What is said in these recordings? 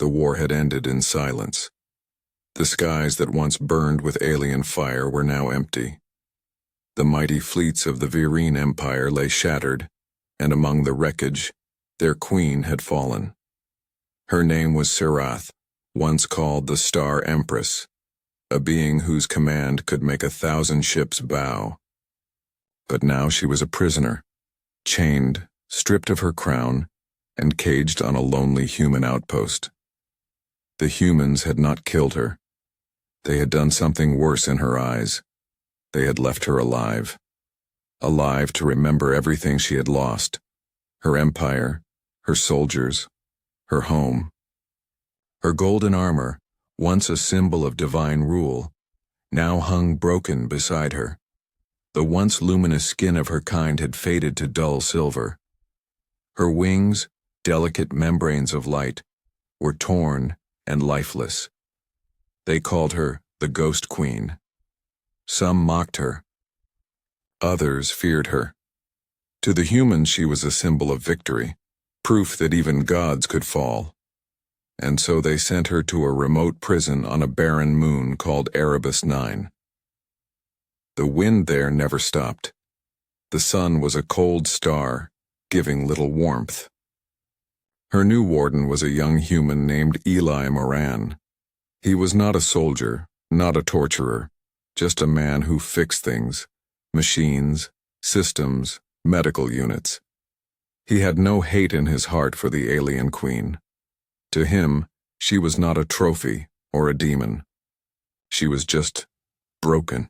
the war had ended in silence. The skies that once burned with alien fire were now empty. The mighty fleets of the Virene Empire lay shattered, and among the wreckage, their queen had fallen. Her name was Serath, once called the Star Empress, a being whose command could make 1,000 ships bow. But now she was a prisoner, chained, stripped of her crown, and caged on a lonely human outpost. The humans had not killed her. They had done something worse in her eyes. They had left her alive. Alive to remember everything she had lost. Her empire, her soldiers, her home. Her golden armor, once a symbol of divine rule, now hung broken beside her. The once luminous skin of her kind had faded to dull silver. Her wings, delicate membranes of light, were torn and lifeless. They called her the Ghost Queen. Some mocked her. Others feared her. To the humans she was a symbol of victory, proof that even gods could fall. And so they sent her to a remote prison on a barren moon called Erebus 9. The wind there never stopped. The sun was a cold star, giving little warmth. Her new warden was a young human named Eli Moran. He was not a soldier, not a torturer, just a man who fixed things, machines, systems, medical units. He had no hate in his heart for the alien queen. To him, she was not a trophy or a demon. She was just broken.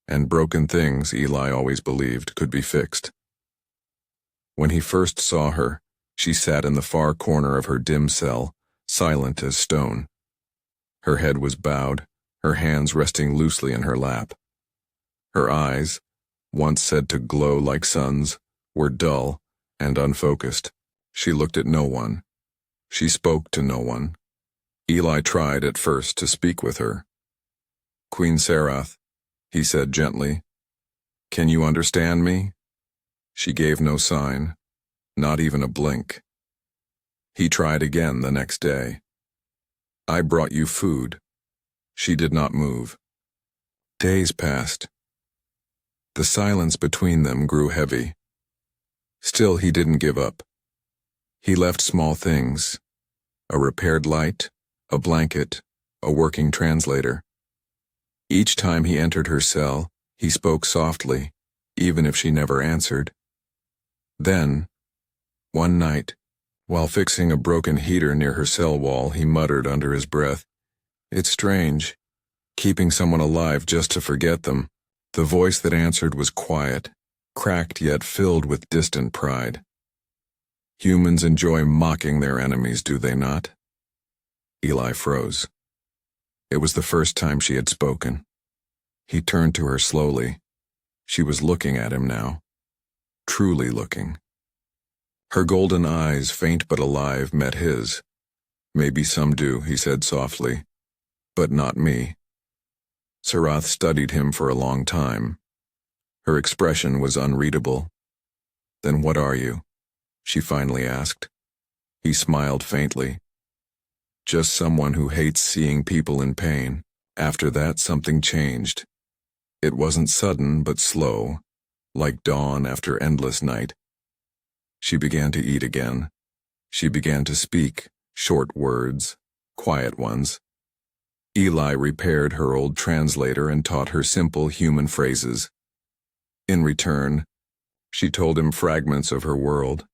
And broken things, Eli always believed, could be fixed. When he first saw her, she sat in the far corner of her dim cell, silent as stone. Her head was bowed, her hands resting loosely in her lap. Her eyes, once said to glow like suns, were dull and unfocused. She looked at no one. She spoke to no one. Eli tried at first to speak with her. "Queen Serath," he said gently, "can you understand me?" She gave no sign, not even a blink. He tried again the next day. "I brought you food." She did not move. Days passed. The silence between them grew heavy. Still he didn't give up. He left small things: a repaired light, a blanket, a working translator. Each time he entered her cell, he spoke softly, even if she never answered. Then, one night, while fixing a broken heater near her cell wall, he muttered under his breath, "It's strange, keeping someone alive just to forget them." The voice that answered was quiet, cracked yet filled with distant pride. Humans enjoy mocking their enemies, do they not? Eli froze. It was the first time she had spoken. He turned to her slowly. She was looking at him now. Truly looking. Her golden eyes, faint but alive, met his. "Maybe some do," he said softly. "But not me." Serath studied him for a long time. Her expression was unreadable. "Then what are you?" she finally asked. He smiled faintly. "Just someone who hates seeing people in pain." After that, something changed. It wasn't sudden, but slow, like dawn after endless night. She began to eat again. She began to speak, short words, quiet ones. Eli repaired her old translator and taught her simple human phrases. In return, she told him fragments of her world.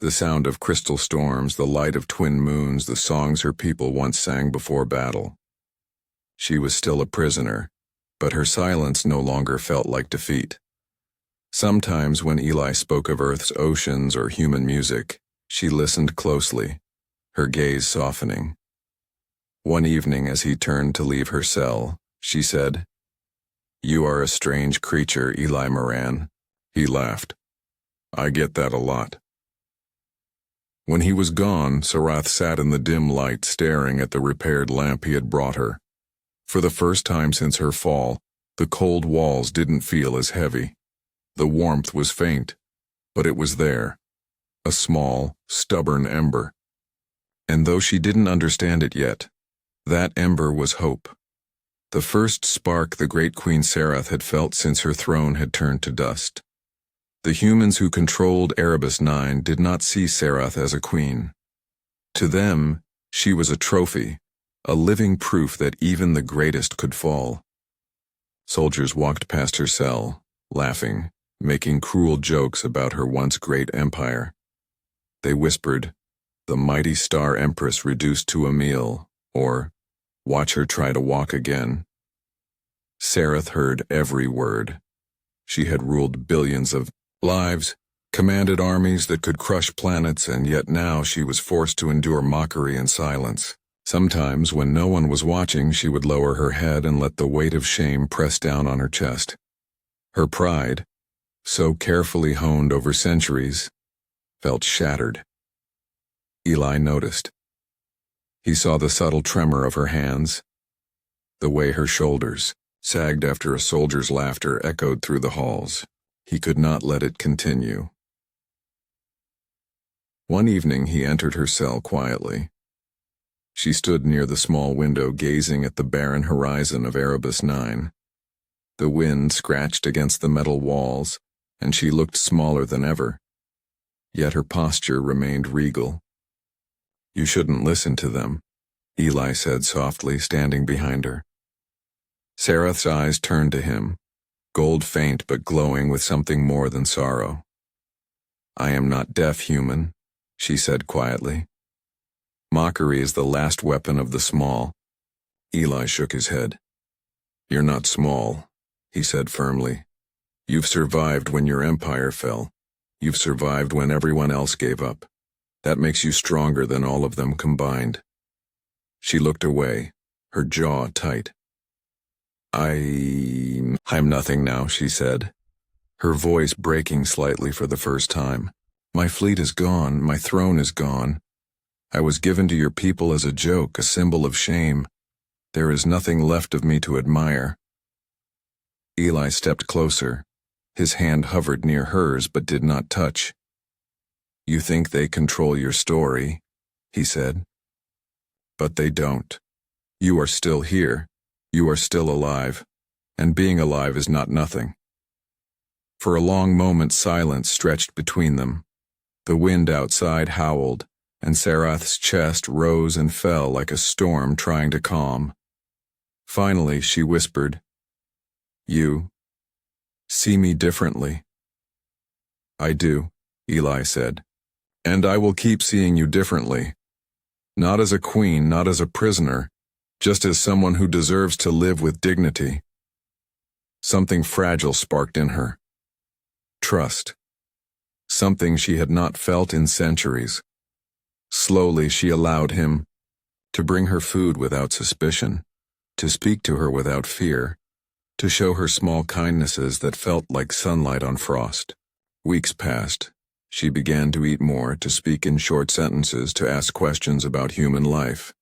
The sound of crystal storms, the light of twin moons, the songs her people once sang before battle. She was still a prisoner, but her silence no longer felt like defeat. Sometimes when Eli spoke of Earth's oceans or human music, she listened closely, her gaze softening. One evening as he turned to leave her cell, she said, "You are a strange creature, Eli Moran." He laughed. "I get that a lot." When he was gone, Serath sat in the dim light staring at the repaired lamp he had brought her. For the first time since her fall, the cold walls didn't feel as heavy. The warmth was faint, but it was there, a small, stubborn ember. And though she didn't understand it yet, that ember was hope. The first spark the great Queen Serath had felt since her throne had turned to dust. The humans who controlled Erebus 9 did not see Serath as a queen. To them, she was a trophy, a living proof that even the greatest could fall. Soldiers walked past her cell, laughing, making cruel jokes about her once great empire. They whispered, "The mighty Star Empress reduced to a meal," or, "Watch her try to walk again." Serath heard every word. She had ruled billions of lives, commanded armies that could crush planets, and yet now she was forced to endure mockery and silence. Sometimes, when no one was watching, she would lower her head and let the weight of shame press down on her chest. Her pride, so carefully honed over centuries, felt shattered. Eli noticed. He saw the subtle tremor of her hands, the way her shoulders sagged after a soldier's laughter echoed through the halls. He could not let it continue. One evening he entered her cell quietly. She stood near the small window gazing at the barren horizon of Erebus 9. The wind scratched against the metal walls, and she looked smaller than ever. Yet her posture remained regal. "You shouldn't listen to them," Eli said softly, standing behind her. Serath's eyes turned to him, gold faint but glowing with something more than sorrow. "I am not deaf, human," she said quietly. "Mockery is the last weapon of the small." Eli shook his head. "You're not small," he said firmly. "You've survived when your empire fell. You've survived when everyone else gave up. That makes you stronger than all of them combined." She looked away, her jaw tight. I'm nothing now," she said, her voice breaking slightly for the first time. "My fleet is gone, my throne is gone. I was given to your people as a joke, a symbol of shame. There is nothing left of me to admire." Eli stepped closer. His hand hovered near hers but did not touch. "You think they control your story," he said. "But they don't. You are still here. You are still alive, and being alive is not nothing." For a long moment silence stretched between them. The wind outside howled, and Serath's chest rose and fell like a storm trying to calm. Finally she whispered, "You see me differently." "I do," Eli said, "and I will keep seeing you differently. Not as a queen, not as a prisoner, just as someone who deserves to live with dignity." Something fragile sparked in her. Trust. Something she had not felt in centuries. Slowly she allowed him to bring her food without suspicion, to speak to her without fear, to show her small kindnesses that felt like sunlight on frost. Weeks passed. She began to eat more, to speak in short sentences, to ask questions about human life.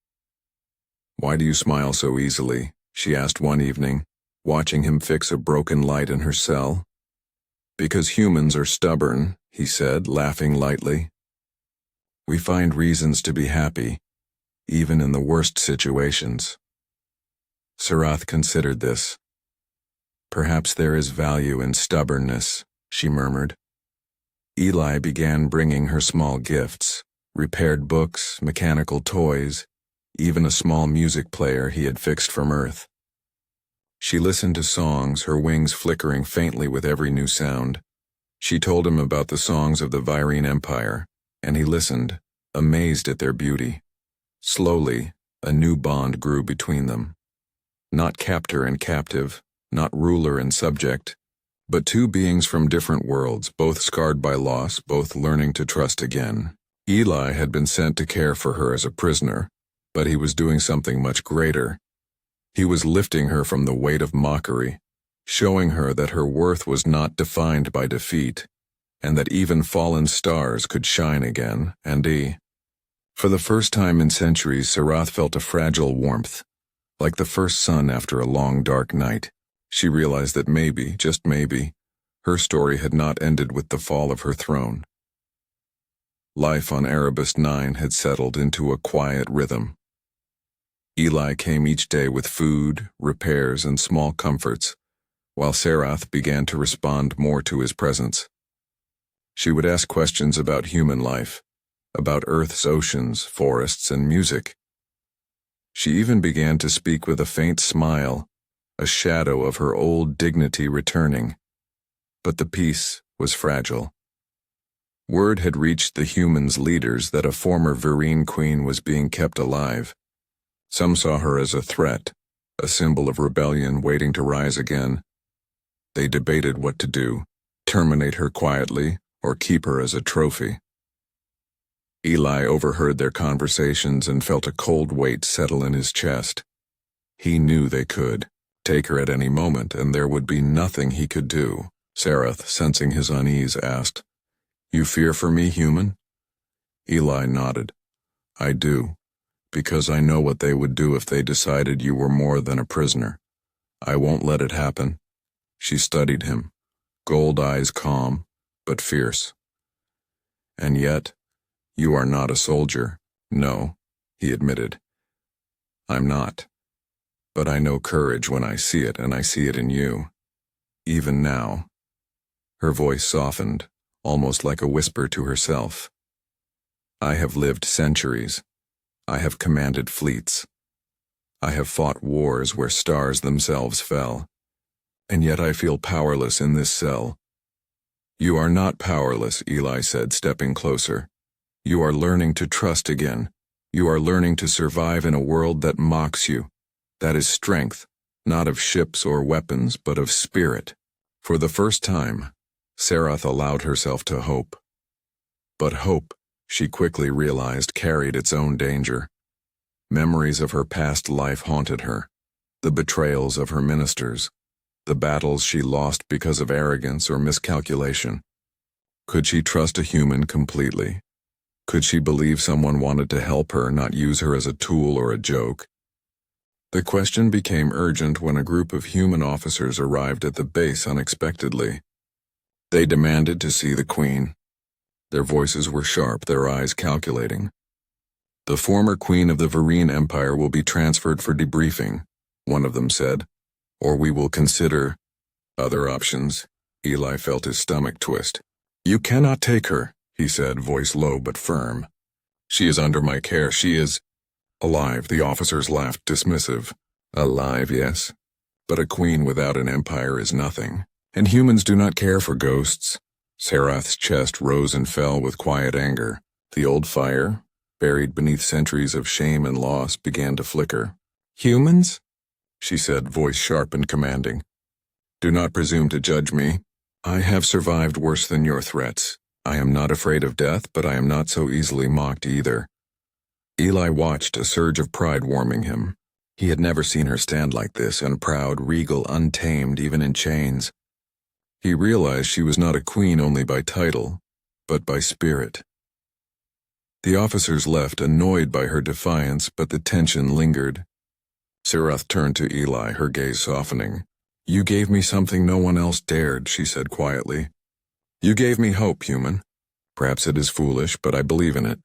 "Why do you smile so easily?" she asked one evening, watching him fix a broken light in her cell. "Because humans are stubborn," he said, laughing lightly. "We find reasons to be happy, even in the worst situations." Serath considered this. "Perhaps there is value in stubbornness," she murmured. Eli began bringing her small gifts, repaired books, mechanical toys, even a small music player he had fixed from Earth. She listened to songs, her wings flickering faintly with every new sound. She told him about the songs of the Virene Empire, and he listened, amazed at their beauty. Slowly, a new bond grew between them. Not captor and captive, not ruler and subject, but two beings from different worlds, both scarred by loss, both learning to trust again. Eli had been sent to care for her as a prisoner, but he was doing something much greater. He was lifting her from the weight of mockery, showing her that her worth was not defined by defeat, and that even fallen stars could shine again, and For the first time in centuries, Serath felt a fragile warmth, like the first sun after a long dark night. She realized that maybe, just maybe, her story had not ended with the fall of her throne. Life on Erebus 9 had settled into a quiet rhythm. Eli came each day with food, repairs, and small comforts, while Sarath began to respond more to his presence. She would ask questions about human life, about Earth's oceans, forests, and music. She even began to speak with a faint smile, a shadow of her old dignity returning. But the peace was fragile. Word had reached the humans' leaders that a former Vereen queen was being kept alive. Some saw her as a threat, a symbol of rebellion waiting to rise again. They debated what to do, terminate her quietly or keep her as a trophy. Eli overheard their conversations and felt a cold weight settle in his chest. He knew they could take her at any moment, and there would be nothing he could do. Sarath, sensing his unease, asked, "You fear for me, human?" Eli nodded. "I do, because I know what they would do if they decided you were more than a prisoner. I won't let it happen." She studied him, gold eyes calm, but fierce. "And yet, you are not a soldier." "No," he admitted. "I'm not. But I know courage when I see it, and I see it in you. Even now." Her voice softened, almost like a whisper to herself. "I have lived centuries. I have commanded fleets. I have fought wars where stars themselves fell. And yet I feel powerless in this cell." "You are not powerless," Eli said, stepping closer. "You are learning to trust again. You are learning to survive in a world that mocks you. That is strength, not of ships or weapons, but of spirit." For the first time, Sarath allowed herself to hope. But hope, she quickly realized, carried its own danger. Memories of her past life haunted her, the betrayals of her ministers, the battles she lost because of arrogance or miscalculation. Could she trust a human completely? Could she believe someone wanted to help her, not use her as a tool or a joke? The question became urgent when a group of human officers arrived at the base unexpectedly. They demanded to see the Queen. Their voices were sharp, their eyes calculating. "The former Queen of the Vereen Empire will be transferred for debriefing," one of them said, "or we will consider other options." Eli felt his stomach twist. "You cannot take her," he said, voice low but firm. "She is under my care. She is alive." The officers laughed, dismissive. "Alive, yes. But a queen without an empire is nothing. And humans do not care for ghosts." Sarath's chest rose and fell with quiet anger. The old fire, buried beneath centuries of shame and loss, began to flicker. "Humans?" she said, voice sharp and commanding. "Do not presume to judge me. I have survived worse than your threats. I am not afraid of death, but I am not so easily mocked either." Eli watched, a surge of pride warming him. He had never seen her stand like this, unproud, regal, untamed, even in chains. He realized she was not a queen only by title, but by spirit. The officers left, annoyed by her defiance, but the tension lingered. Sarath turned to Eli, her gaze softening. "You gave me something no one else dared," she said quietly. "You gave me hope, human. Perhaps it is foolish, but I believe in it."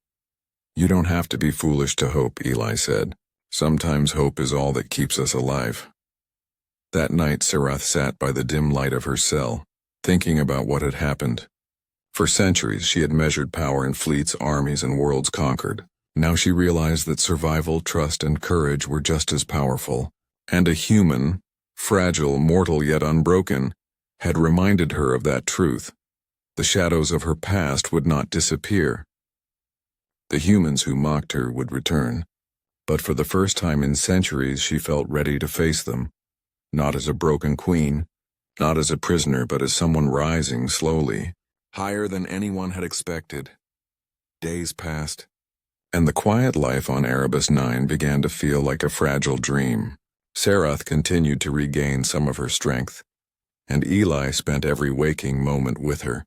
"You don't have to be foolish to hope," Eli said. "Sometimes hope is all that keeps us alive." That night, Sarath sat by the dim light of her cell, thinking about what had happened. For centuries, she had measured power in fleets, armies, and worlds conquered. Now she realized that survival, trust, and courage were just as powerful. And a human, fragile, mortal yet unbroken, had reminded her of that truth. The shadows of her past would not disappear. The humans who mocked her would return. But for the first time in centuries, she felt ready to face them. Not as a broken queen, not as a prisoner, but as someone rising slowly, higher than anyone had expected. Days passed, and the quiet life on Erebus 9 began to feel like a fragile dream. Sarath continued to regain some of her strength, and Eli spent every waking moment with her,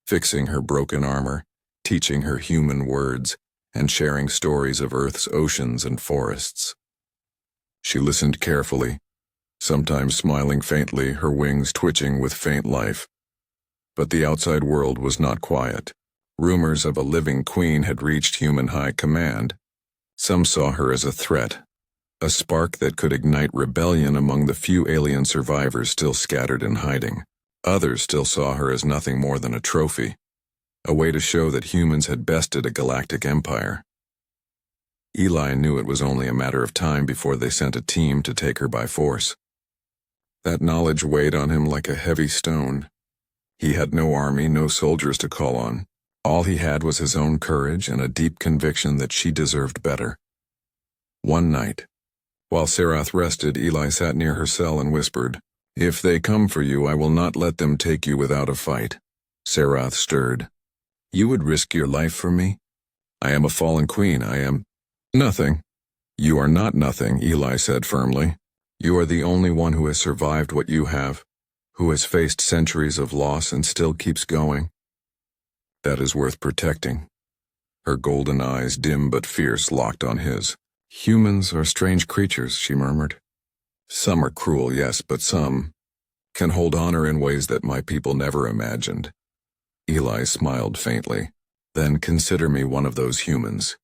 fixing her broken armor, teaching her human words, and sharing stories of Earth's oceans and forests. She listened carefully, sometimes smiling faintly, her wings twitching with faint life. But the outside world was not quiet. Rumors of a living queen had reached human high command. Some saw her as a threat, a spark that could ignite rebellion among the few alien survivors still scattered in hiding. Others still saw her as nothing more than a trophy, a way to show that humans had bested a galactic empire. Eli knew it was only a matter of time before they sent a team to take her by force. That knowledge weighed on him like a heavy stone. He had no army, no soldiers to call on. All he had was his own courage and a deep conviction that she deserved better. One night, while Serath rested, Eli sat near her cell and whispered, "If they come for you, I will not let them take you without a fight." Serath stirred. "You would risk your life for me? I am a fallen queen. I am nothing." "You are not nothing," Eli said firmly. "You are the only one who has survived what you have, who has faced centuries of loss and still keeps going. That is worth protecting." Her golden eyes, dim but fierce, locked on his. "Humans are strange creatures," she murmured. "Some are cruel, yes, but some can hold honor in ways that my people never imagined." Eli smiled faintly. "Then consider me one of those humans."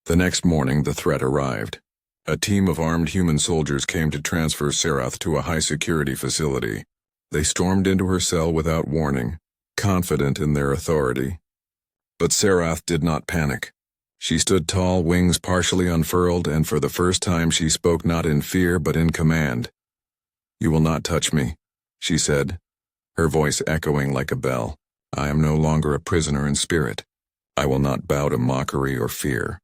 The next morning the threat arrived. A team of armed human soldiers came to transfer Serath to a high-security facility. They stormed into her cell without warning, confident in their authority. But Serath did not panic. She stood tall, wings partially unfurled, and for the first time she spoke not in fear but in command. "You will not touch me," she said, her voice echoing like a bell. "I am no longer a prisoner in spirit. I will not bow to mockery or fear."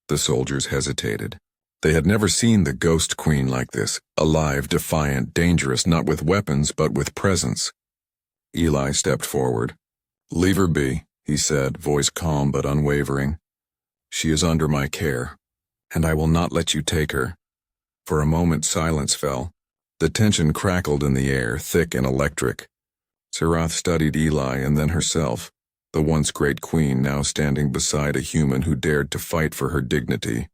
The soldiers hesitated. They had never seen the ghost queen like this, alive, defiant, dangerous, not with weapons but with presence. Eli stepped forward. "Leave her be," he said, voice calm but unwavering. "She is under my care, and I will not let you take her." For a moment silence fell. The tension crackled in the air, thick and electric. Serath studied Eli and then herself, the once great queen now standing beside a human who dared to fight for her dignity.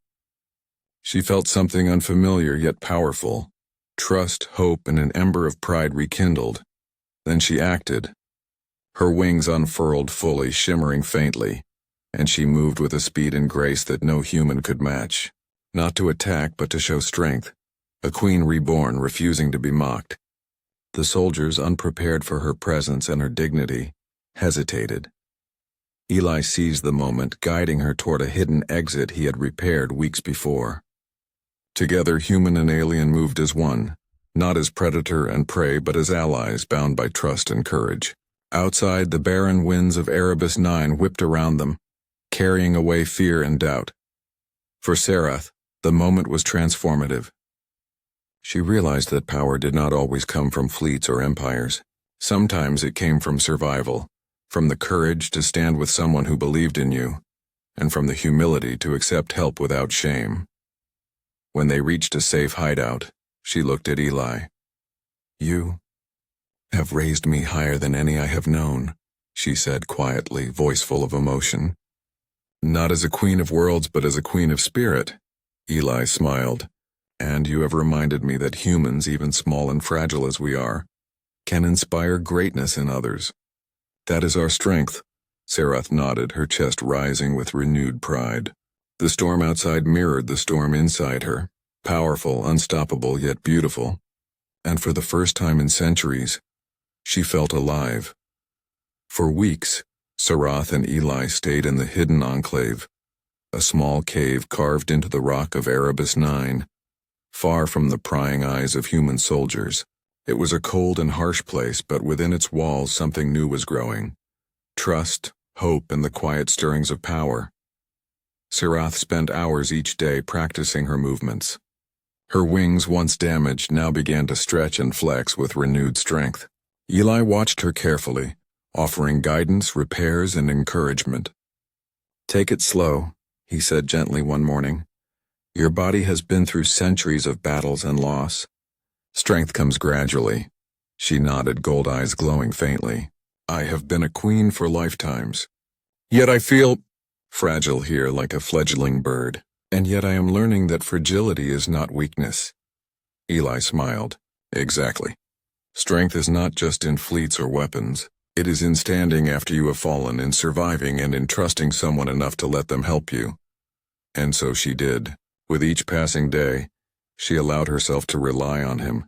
She felt something unfamiliar yet powerful, trust, hope, and an ember of pride rekindled. Then she acted. Her wings unfurled fully, shimmering faintly, and she moved with a speed and grace that no human could match. Not to attack, but to show strength. A queen reborn, refusing to be mocked. The soldiers, unprepared for her presence and her dignity, hesitated. Eli seized the moment, guiding her toward a hidden exit he had repaired weeks before. Together, human and alien moved as one, not as predator and prey, but as allies bound by trust and courage. Outside, the barren winds of Erebus 9 whipped around them, carrying away fear and doubt. For Serath, the moment was transformative. She realized that power did not always come from fleets or empires. Sometimes it came from survival, from the courage to stand with someone who believed in you, and from the humility to accept help without shame. When they reached a safe hideout, she looked at Eli. "You have raised me higher than any I have known," she said quietly, voice full of emotion. "Not as a queen of worlds, but as a queen of spirit," Eli smiled. "And you have reminded me that humans, even small and fragile as we are, can inspire greatness in others. That is our strength." Serath nodded, her chest rising with renewed pride. The storm outside mirrored the storm inside her, powerful, unstoppable, yet beautiful. And for the first time in centuries, she felt alive. For weeks, Serath and Eli stayed in the hidden enclave, a small cave carved into the rock of Erebus 9, far from the prying eyes of human soldiers. It was a cold and harsh place, but within its walls something new was growing. Trust, hope, and the quiet stirrings of power. Serath spent hours each day practicing her movements. Her wings, once damaged, now began to stretch and flex with renewed strength. Eli watched her carefully, offering guidance, repairs, and encouragement. "Take it slow," he said gently one morning. "Your body has been through centuries of battles and loss. Strength comes gradually." She nodded, gold eyes glowing faintly. "I have been a queen for lifetimes. Yet I feel fragile here like a fledgling bird, and yet I am learning that fragility is not weakness." Eli smiled. "Exactly. Strength is not just in fleets or weapons. It is in standing after you have fallen, in surviving, and in trusting someone enough to let them help you. And so she did. With each passing day, she allowed herself to rely on him,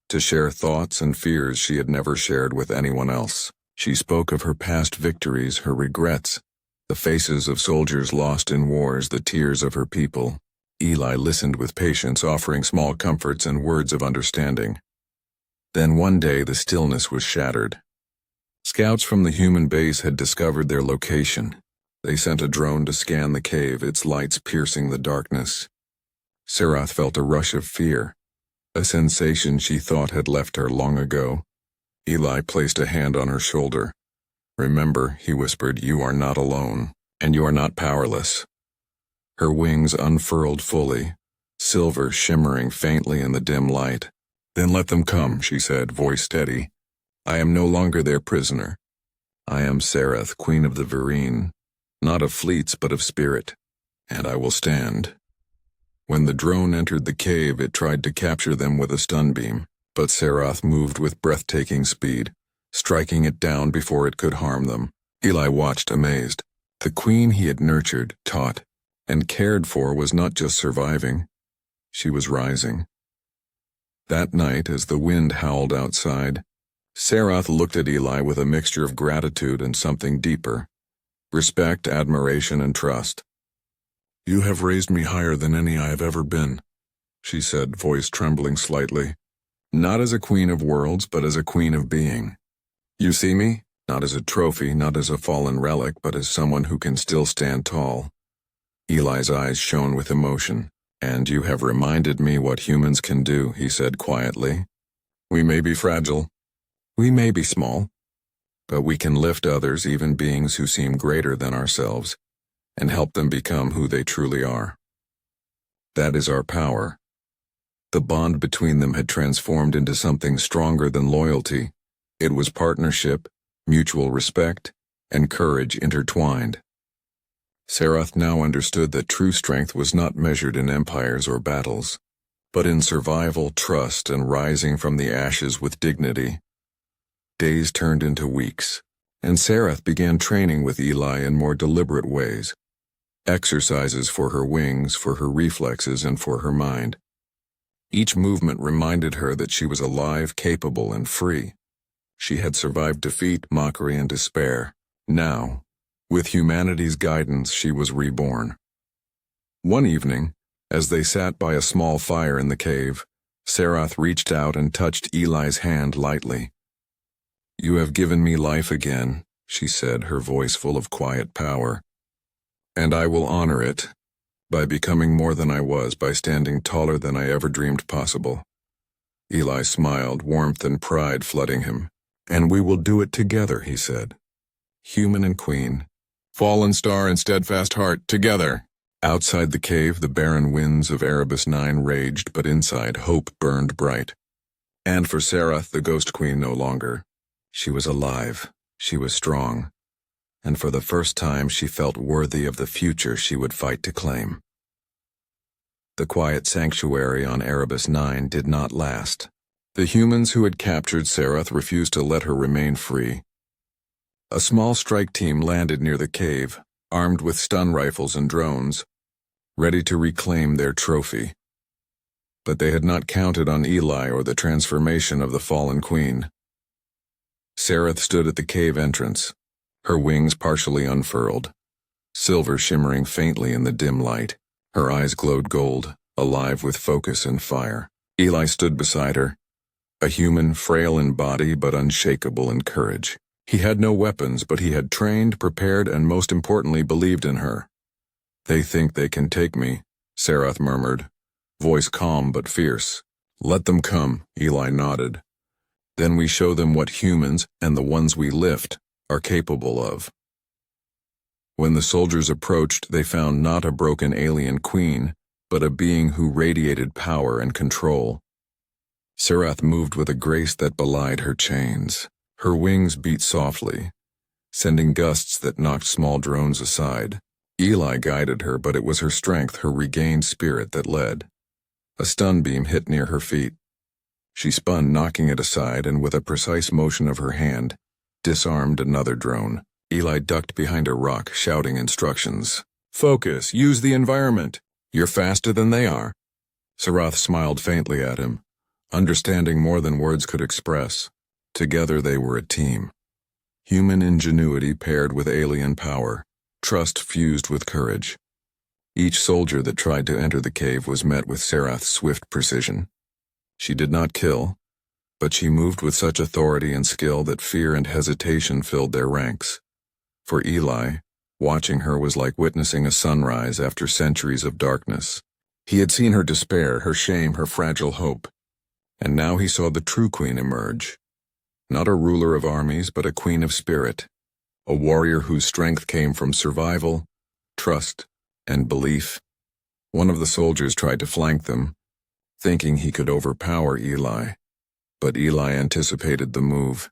to share thoughts and fears she had never shared with anyone else. She spoke of her past victories, her regrets, the faces of soldiers lost in wars, the tears of her people. Eli listened with patience, offering small comforts and words of understanding. Then one day the stillness was shattered. Scouts from the human base had discovered their location. They sent a drone to scan the cave, its lights piercing the darkness. Sarath felt a rush of fear, a sensation she thought had left her long ago. Eli placed a hand on her shoulder. "Remember," he whispered, "you are not alone, and you are not powerless." Her wings unfurled fully, silver shimmering faintly in the dim light. "Then let them come," she said, voice steady. "I am no longer their prisoner. I am Sarath, Queen of the Virene, not of fleets but of spirit, and I will stand." When the drone entered the cave, it tried to capture them with a stun beam, but Sarath moved with breathtaking speed, striking it down before it could harm them. Eli watched amazed. The queen he had nurtured, taught, and cared for was not just surviving. She was rising. That night, as the wind howled outside, Sarath looked at Eli with a mixture of gratitude and something deeper. Respect, admiration, and trust. "You have raised me higher than any I have ever been," she said, voice trembling slightly. "Not as a queen of worlds, but as a queen of being. You see me? Not as a trophy, not as a fallen relic, but as someone who can still stand tall." Eli's eyes shone with emotion. "And you have reminded me what humans can do," he said quietly. "We may be fragile. We may be small. But we can lift others, even beings who seem greater than ourselves, and help them become who they truly are. That is our power." The bond between them had transformed into something stronger than loyalty. It was partnership, mutual respect, and courage intertwined. Sarath now understood that true strength was not measured in empires or battles, but in survival, trust, and rising from the ashes with dignity. Days turned into weeks, and Sarath began training with Eli in more deliberate ways. Exercises for her wings, for her reflexes, and for her mind. Each movement reminded her that she was alive, capable, and free. She had survived defeat, mockery, and despair. Now, with humanity's guidance, she was reborn. One evening, as they sat by a small fire in the cave, Sarath reached out and touched Eli's hand lightly. "You have given me life again," she said, her voice full of quiet power. "And I will honor it, by becoming more than I was, by standing taller than I ever dreamed possible." Eli smiled, warmth and pride flooding him. "And we will do it together," he said. "Human and queen, fallen star and steadfast heart, together." Outside the cave, the barren winds of Erebus 9 raged, but inside, hope burned bright. And for Sarath, the ghost queen, no longer. She was alive, she was strong, and for the first time she felt worthy of the future she would fight to claim. The quiet sanctuary on Erebus 9 did not last. The humans who had captured Sarath refused to let her remain free. A small strike team landed near the cave, armed with stun rifles and drones, ready to reclaim their trophy. But they had not counted on Eli or the transformation of the fallen queen. Sarath stood at the cave entrance, her wings partially unfurled, silver shimmering faintly in the dim light. Her eyes glowed gold, alive with focus and fire. Eli stood beside her, a human frail in body but unshakable in courage. He had no weapons, but he had trained, prepared, and most importantly believed in her. "They think they can take me," Sarath murmured, voice calm but fierce. "Let them come," Eli nodded. "Then we show them what humans, and the ones we lift, are capable of." When the soldiers approached, they found not a broken alien queen, but a being who radiated power and control. Sarath moved with a grace that belied her chains. Her wings beat softly, sending gusts that knocked small drones aside. Eli guided her, but it was her strength, her regained spirit that led. A stun beam hit near her feet. She spun, knocking it aside, and with a precise motion of her hand, disarmed another drone. Eli ducked behind a rock, shouting instructions. Focus, use the environment. You're faster than they are. Sarath smiled faintly at him, understanding more than words could express. Together they were a team. Human ingenuity paired with alien power, trust fused with courage. Each soldier that tried to enter the cave was met with Sarath's swift precision. She did not kill, but she moved with such authority and skill that fear and hesitation filled their ranks. For Eli, watching her was like witnessing a sunrise after centuries of darkness. He had seen her despair, her shame, her fragile hope, and now he saw the true queen emerge. Not a ruler of armies, but a queen of spirit, a warrior whose strength came from survival, trust, and belief. One of the soldiers tried to flank them, thinking he could overpower Eli. But Eli anticipated the move,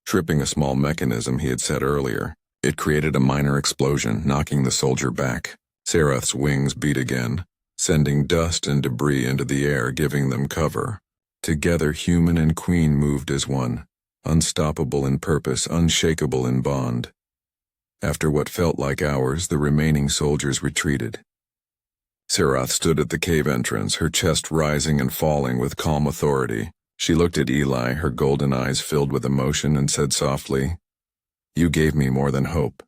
tripping a small mechanism he had set earlier. It created a minor explosion, knocking the soldier back. Sarath's wings beat again, sending dust and debris into the air, giving them cover. Together, human and queen moved as one, unstoppable in purpose, unshakable in bond. After what felt like hours, the remaining soldiers retreated. Sarath stood at the cave entrance, her chest rising and falling with calm authority. She looked at Eli, her golden eyes filled with emotion, and said softly, "You gave me more than hope.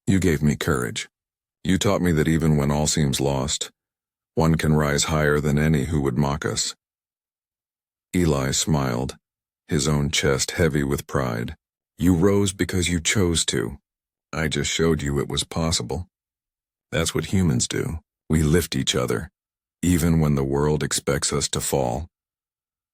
You gave me courage. You taught me that even when all seems lost, one can rise higher than any who would mock us." Eli smiled, his own chest heavy with pride. "You rose because you chose to. I just showed you it was possible. That's what humans do. We lift each other, even when the world expects us to fall."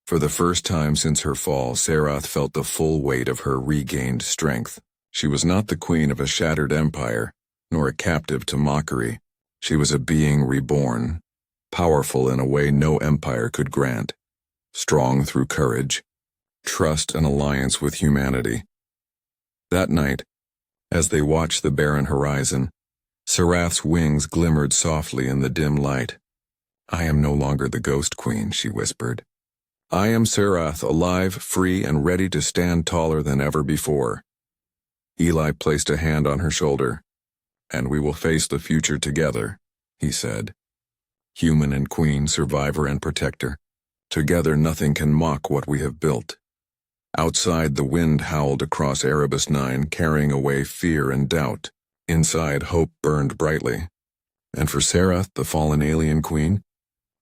For the first time since her fall, Sarath felt the full weight of her regained strength. She was not the queen of a shattered empire, nor a captive to mockery. She was a being reborn, powerful in a way no empire could grant, strong through courage, trust, and alliance with humanity. That night, as they watched the barren horizon, Sarath's wings glimmered softly in the dim light. "I am no longer the Ghost Queen," she whispered. "I am Sarath, alive, free, and ready to stand taller than ever before." Eli placed a hand on her shoulder. "And we will face the future together," he said. "Human and queen, survivor and protector. Together nothing can mock what we have built." Outside, the wind howled across Erebus 9, carrying away fear and doubt. Inside, hope burned brightly. And for Sarath, the fallen alien queen,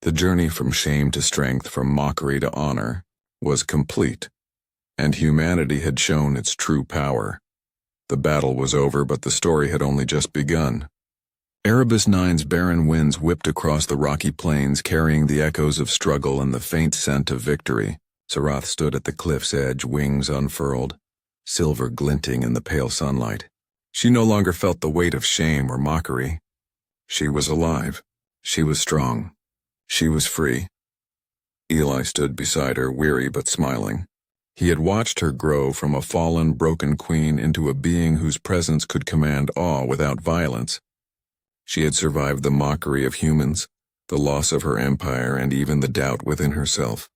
the journey from shame to strength, from mockery to honor, was complete, and humanity had shown its true power. The battle was over, but the story had only just begun. Erebus 9's barren winds whipped across the rocky plains, carrying the echoes of struggle and the faint scent of victory. Sarath stood at the cliff's edge, wings unfurled, silver glinting in the pale sunlight. She no longer felt the weight of shame or mockery. She was alive. She was strong. She was free. Eli stood beside her, weary but smiling. He had watched her grow from a fallen, broken queen into a being whose presence could command awe without violence. She had survived the mockery of humans, the loss of her empire, and even the doubt within herself.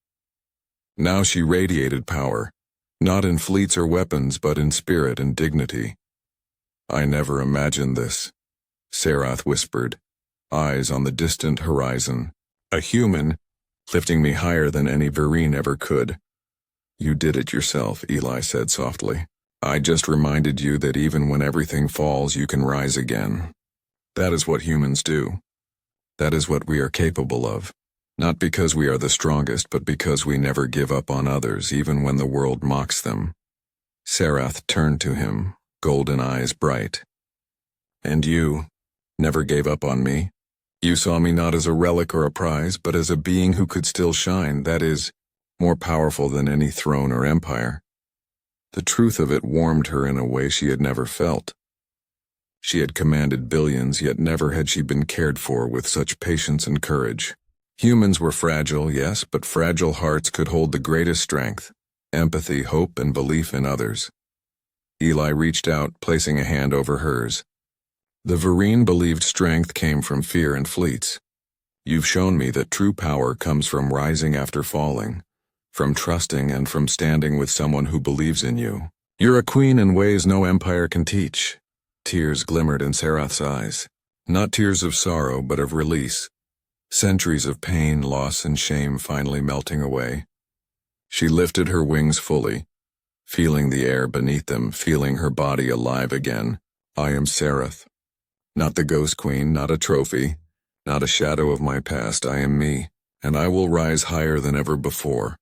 Now she radiated power, not in fleets or weapons, but in spirit and dignity. "I never imagined this," Sarath whispered, eyes on the distant horizon. "A human, lifting me higher than any Vereen ever could." "You did it yourself," Eli said softly. "I just reminded you that even when everything falls, you can rise again. That is what humans do. That is what we are capable of. Not because we are the strongest, but because we never give up on others, even when the world mocks them." Sarath turned to him, golden eyes bright. "And you never gave up on me? You saw me not as a relic or a prize, but as a being who could still shine, that is, more powerful than any throne or empire." The truth of it warmed her in a way she had never felt. She had commanded billions, yet never had she been cared for with such patience and courage. Humans were fragile, yes, but fragile hearts could hold the greatest strength, empathy, hope, and belief in others. Eli reached out, placing a hand over hers. "The Vereen believed strength came from fear and fleets. You've shown me that true power comes from rising after falling, from trusting and from standing with someone who believes in you." You're a queen in ways no empire can teach. Tears glimmered in Sarath's eyes. Not tears of sorrow, but of release. Centuries of pain, loss, and shame finally melting away. She lifted her wings fully, feeling the air beneath them, feeling her body alive again. I am Sarath. Not the ghost queen, not a trophy, not a shadow of my past. I am me, and I will rise higher than ever before.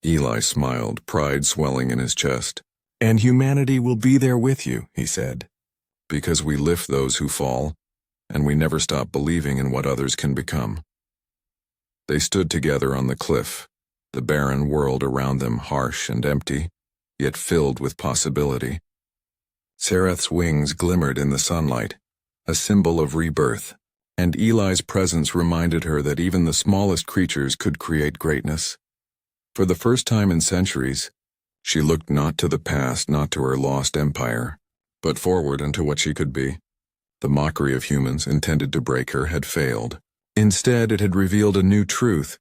Eli smiled, pride swelling in his chest. And humanity will be there with you, he said. Because we lift those who fall, and we never stop believing in what others can become. They stood together on the cliff, the barren world around them harsh and empty, yet filled with possibility. Sarath's wings glimmered in the sunlight, a symbol of rebirth, and Eli's presence reminded her that even the smallest creatures could create greatness. For the first time in centuries, she looked not to the past, not to her lost empire, but forward into what she could be. The mockery of humans intended to break her had failed. Instead, it had revealed a new truth.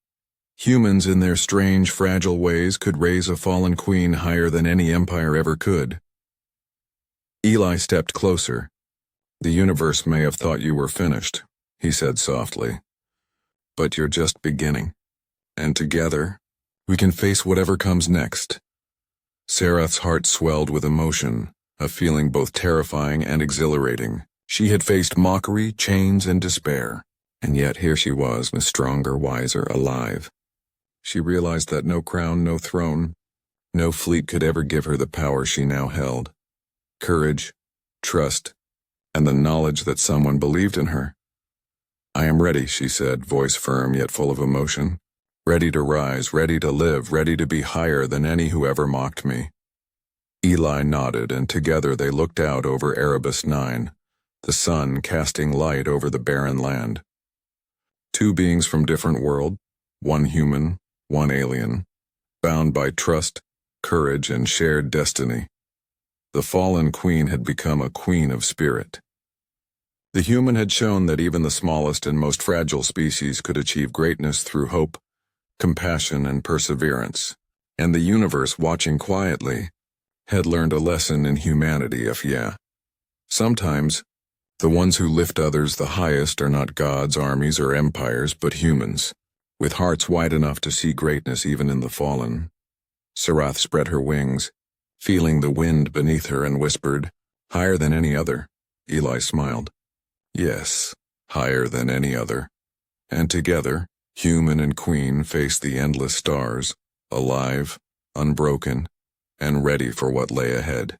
Humans, in their strange, fragile ways, could raise a fallen queen higher than any empire ever could. Eli stepped closer. The universe may have thought you were finished, he said softly. But you're just beginning. And together, we can face whatever comes next. Sarath's heart swelled with emotion, a feeling both terrifying and exhilarating. She had faced mockery, chains, and despair, and yet here she was, stronger, wiser, alive. She realized that no crown, no throne, no fleet could ever give her the power she now held. Courage, trust, and the knowledge that someone believed in her. I am ready, she said, voice firm yet full of emotion. Ready to rise, ready to live, ready to be higher than any who ever mocked me. Eli nodded, and together they looked out over Erebus 9, the sun casting light over the barren land. Two beings from different worlds, one human, one alien, bound by trust, courage, and shared destiny. The fallen queen had become a queen of spirit. The human had shown that even the smallest and most fragile species could achieve greatness through hope, compassion, and perseverance, and the universe, watching quietly, had learned a lesson in humanity. Sometimes, the ones who lift others the highest are not gods, armies, or empires, but humans, with hearts wide enough to see greatness even in the fallen. Sarath spread her wings, feeling the wind beneath her, and whispered, higher than any other. Eli smiled. Yes, higher than any other. And together, human and queen faced the endless stars, alive, unbroken, and ready for what lay ahead.